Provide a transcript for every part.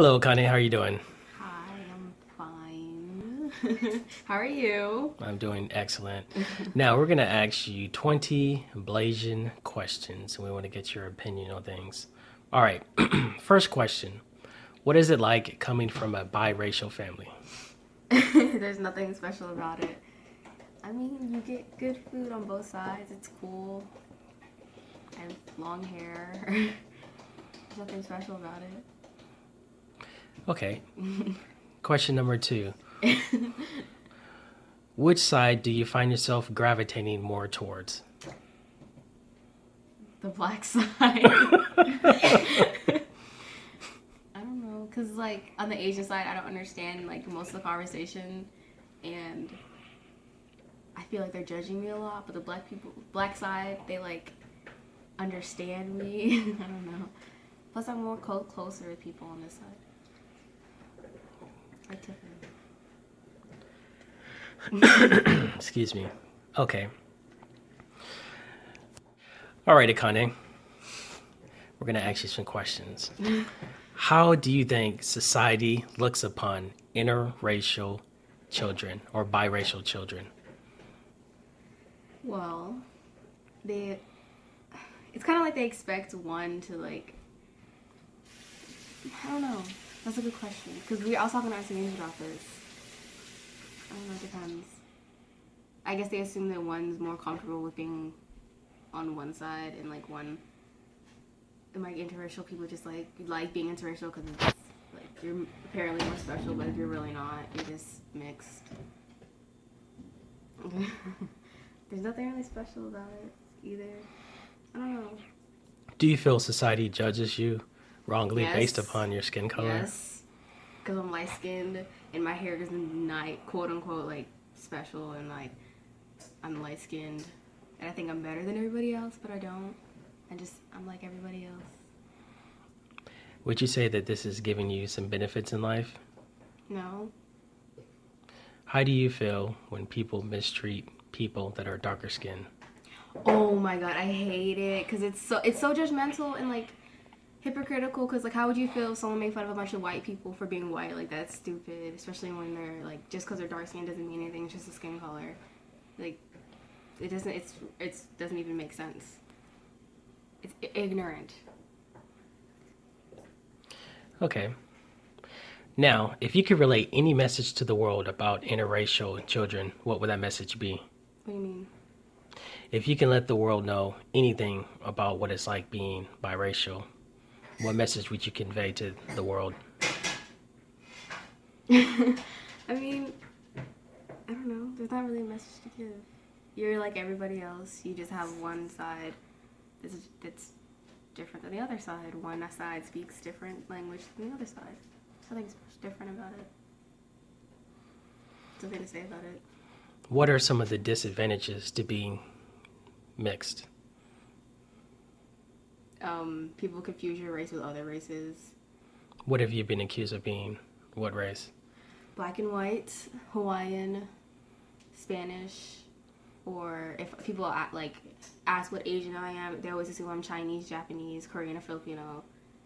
Hello, Connie. How are you doing? Hi, I'm fine. How are you? I'm doing excellent. Now, we're going to ask you 20 Blasian questions, and we want to get your opinion on things. All right. First question. What is it like coming from a biracial family? There's nothing special about it. I mean, you get good food on both sides. It's cool. I have long hair. There's nothing special about Okay. Question number two. it. Which side do you find yourself gravitating more towards? The black side. I don't know, cause like on the Asian side, I don't understand like most of the conversation, and I feel like they're judging me a lot. But the black side, they like understand me. I don't know. Plus, I'm more closer with people on this side. Like Tiffany. Excuse me. Okay. All right, Akane. We're going to ask you some questions. How do you think society looks upon interracial children or biracial children? Well, they. It's kind of like they expect one to like. I don't know. That's a good question because I was talking to our seniors about this. I don't know. It depends. I guess they assume that one's more comfortable with being on one side and like one. And like interracial people just like being interracial because it's like you're apparently more special, but if you're really not, you're just mixed. There's nothing really special about it either. I don't know. Do you feel society judges you wrongly based Yes. upon your skin color? Yes. Because I'm light skinned and my hair is not quote unquote like special and like I'm light skinned and I think I'm better than everybody else, but I don't. I'm like everybody else. Would you say that this is giving you some benefits in life? No. How do you feel when people mistreat people that are darker skinned? Oh my god, I hate it because it's so judgmental and like hypocritical. Because like, how would you feel if someone made fun of a bunch of white people for being white? Like that's stupid, especially when they're like just because they're dark skin doesn't mean anything. It's just a skin color. Like it doesn't. It's doesn't even make sense. It's ignorant. Okay. Now, if you could relay any message to the world about interracial children, what would that message be? What do you mean? If you can let the world know anything about what it's like being biracial, what message would you convey to the world? I mean, I don't know. There's not really a message to give. You're like everybody else. You just have one side that's different than the other side. One side speaks different language than the other side. Something's different about it. Something to say about it. What are some of the disadvantages to being mixed? People confuse your race with other races. What have you been accused of being? What race? Black and white, Hawaiian, Spanish, or if people ask what Asian I am, they always assume I'm Chinese, Japanese, Korean, or Filipino.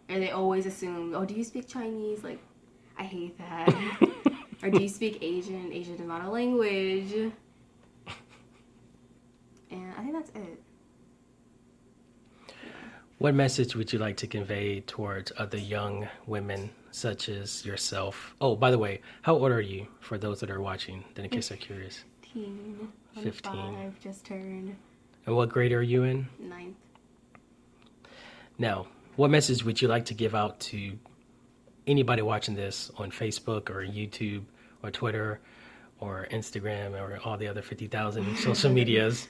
And they always assume, oh, do you speak Chinese? Like, I hate that. Or do you speak Asian? Asian is not a language. And I think that's it. What message would you like to convey towards other young women such as yourself? Oh, by the way, how old are you for those that are watching, then in case they're curious? 15. 15. 5 just turned And what grade are you in? 9th. Now, what message would you like to give out to anybody watching this on Facebook or YouTube or Twitter or Instagram or all the other 50,000 social medias?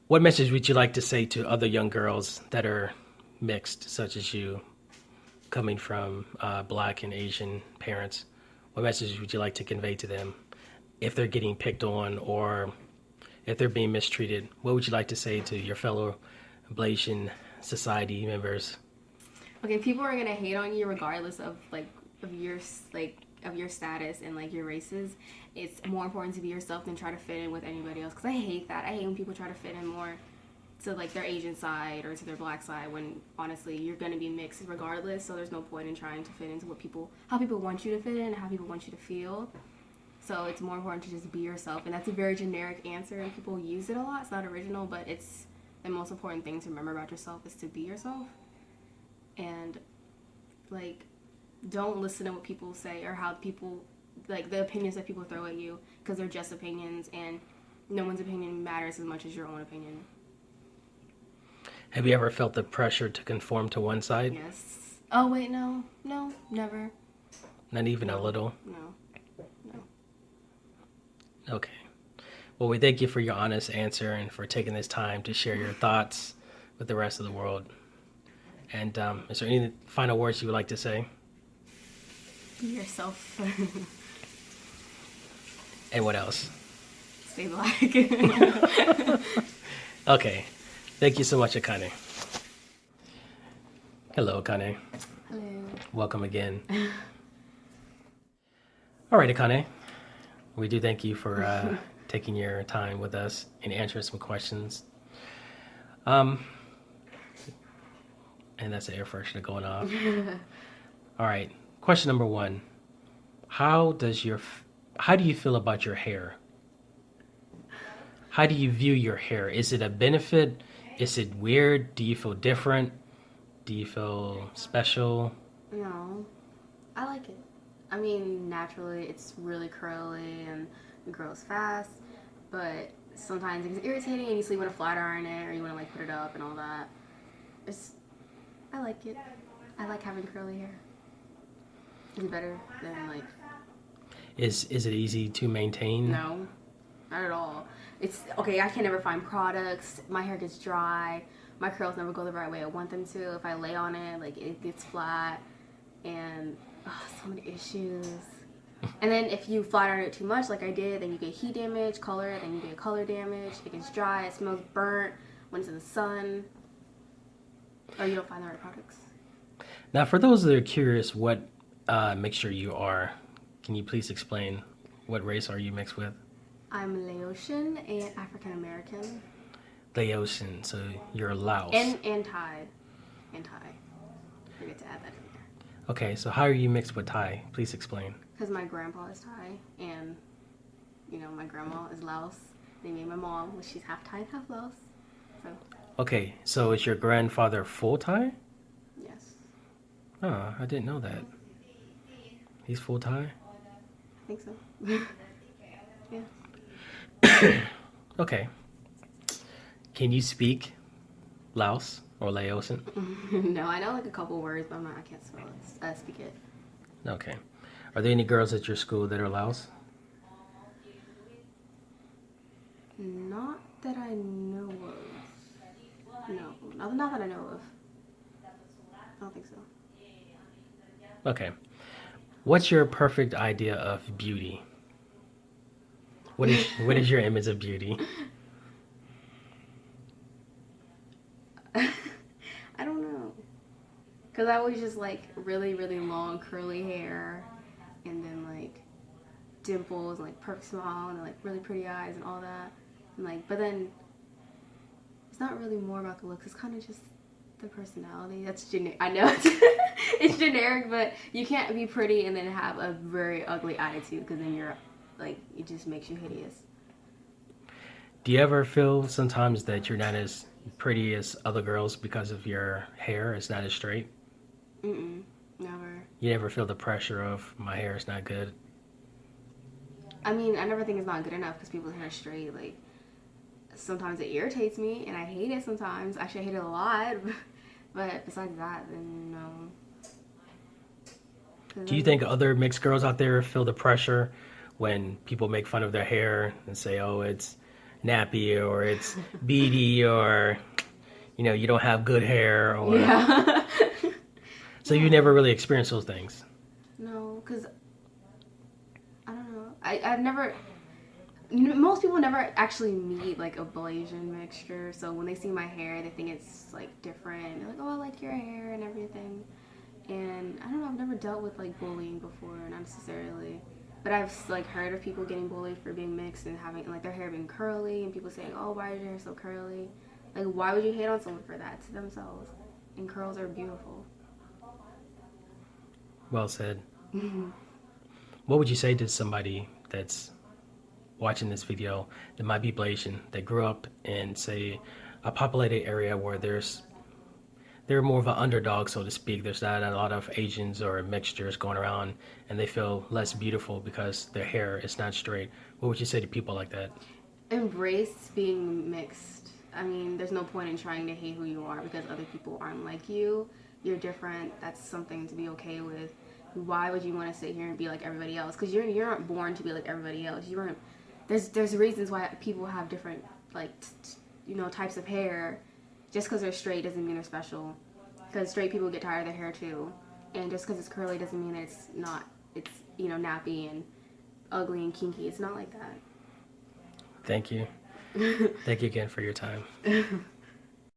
What message would you like to say to other young girls that are mixed, such as you, coming from Black and Asian parents? What message would you like to convey to them if they're getting picked on or if they're being mistreated? What would you like to say to your fellow Blasian society members? Okay, people are gonna hate on you regardless of your status and like your races. It's more important to be yourself than try to fit in with anybody else. Cause I hate that. I hate when people try to fit in more to like their Asian side or to their black side, when honestly you're gonna be mixed regardless. So there's no point in trying to fit into how people want you to fit in, how people want you to feel. So it's more important to just be yourself, and that's a very generic answer, and people use it a lot. It's not original, but it's the most important thing to remember about yourself is to be yourself. And like, don't listen to what people say or how people, like, the opinions that people throw at you, because they're just opinions, and no one's opinion matters as much as your own opinion. Have you ever felt the pressure to conform to one side? Yes. Oh wait, no, never. Not even a little? No. Okay. Well, we thank you for your honest answer and for taking this time to share your thoughts with the rest of the world. And is there any final words you would like to say? Be yourself. And what else? Stay black. Okay. Thank you so much, Akane. Hello, Akane. Hello. Welcome again. All right, Akane. We do thank you for taking your time with us and answering some questions. And that's the air freshener going off. All right. Question number 1. How do you feel about your hair? How do you view your hair? Is it a benefit? Is it weird? Do you feel different? Do you feel special? No, I like it. I mean, naturally, it's really curly and it grows fast, but sometimes it gets irritating and you want to flat iron it or you want to like put it up and all that. I like it. I like having curly hair. It's better than like. Is it easy to maintain? No, not at all. It's okay. I can never find products. My hair gets dry. My curls never go the right way I want them to. If I lay on it, like it gets flat, and so many issues. And then if you flat iron it too much, like I did, then you get heat damage, color, then you get color damage. It gets dry. It smells burnt when it's in the sun, or you don't find the right products. Now, for those that are curious, what mixture you are, can you please explain what race are you mixed with? I'm Laotian and African American. Laotian, so you're Laos. And Thai. And Thai. Forget to add that in there. Okay, so how are you mixed with Thai? Please explain. Because my grandpa is Thai, and, you know, my grandma is Laos. They made my mom, well, she's half Thai and half Laos. So. Okay, so is your grandfather full Thai? Yes. Oh, I didn't know that. He's full Thai? I think so. Yeah. Okay. Can you speak Laos or Laotian? No, I know like a couple words, but I can't speak it. Okay. Are there any girls at your school that are Laos? Not that I know of. No, not that I know of. I don't think so. Okay. What's your perfect idea of beauty? What is your image of beauty? I don't know. Because I always just like really, really long curly hair and then like dimples and like perfect smile and like really pretty eyes and all that. And like, but then it's not really more about the looks. It's kind of just the personality. That's generic. I know it's generic, but you can't be pretty and then have a very ugly attitude because then you're like, it just makes you hideous. Do you ever feel sometimes that you're not as pretty as other girls because of your hair? It's not as straight? Never. You never feel the pressure of my hair is not good? I mean, I never think it's not good enough because people's hair is straight. Like, sometimes it irritates me and I hate it sometimes. Actually, I hate it a lot. But besides that, then no. Do you think other mixed girls out there feel the pressure when people make fun of their hair and say, oh, it's nappy or it's beady or, you know, you don't have good hair? Or... Yeah. So you never really experienced those things? No, because I don't know. I've never... You know, most people never actually meet like a BLASIAN mixture, so when they see my hair, they think it's like different. They're like, "Oh, I like your hair and everything." And I don't know. I've never dealt with like bullying before, not necessarily, but I've like heard of people getting bullied for being mixed and having like their hair being curly, and people saying, "Oh, why is your hair so curly?" Like, why would you hate on someone for that? To themselves. And curls are beautiful. Well said. What would you say to somebody that's watching this video that might be Blasian, that grew up in, say, a populated area where they're more of an underdog, so to speak. There's not a lot of Asians or mixtures going around, and they feel less beautiful because their hair is not straight. What would you say to people like that? Embrace being mixed. I mean, there's no point in trying to hate who you are because other people aren't like you. You're different. That's something to be okay with. Why would you want to sit here and be like everybody else? Because you aren't born to be like everybody else. You weren't. There's reasons why people have different like types of hair. Just because they're straight doesn't mean they're special. Because straight people get tired of their hair too, and just because it's curly doesn't mean that it's not. It's nappy and ugly and kinky. It's not like that. Thank you. Thank you again for your time.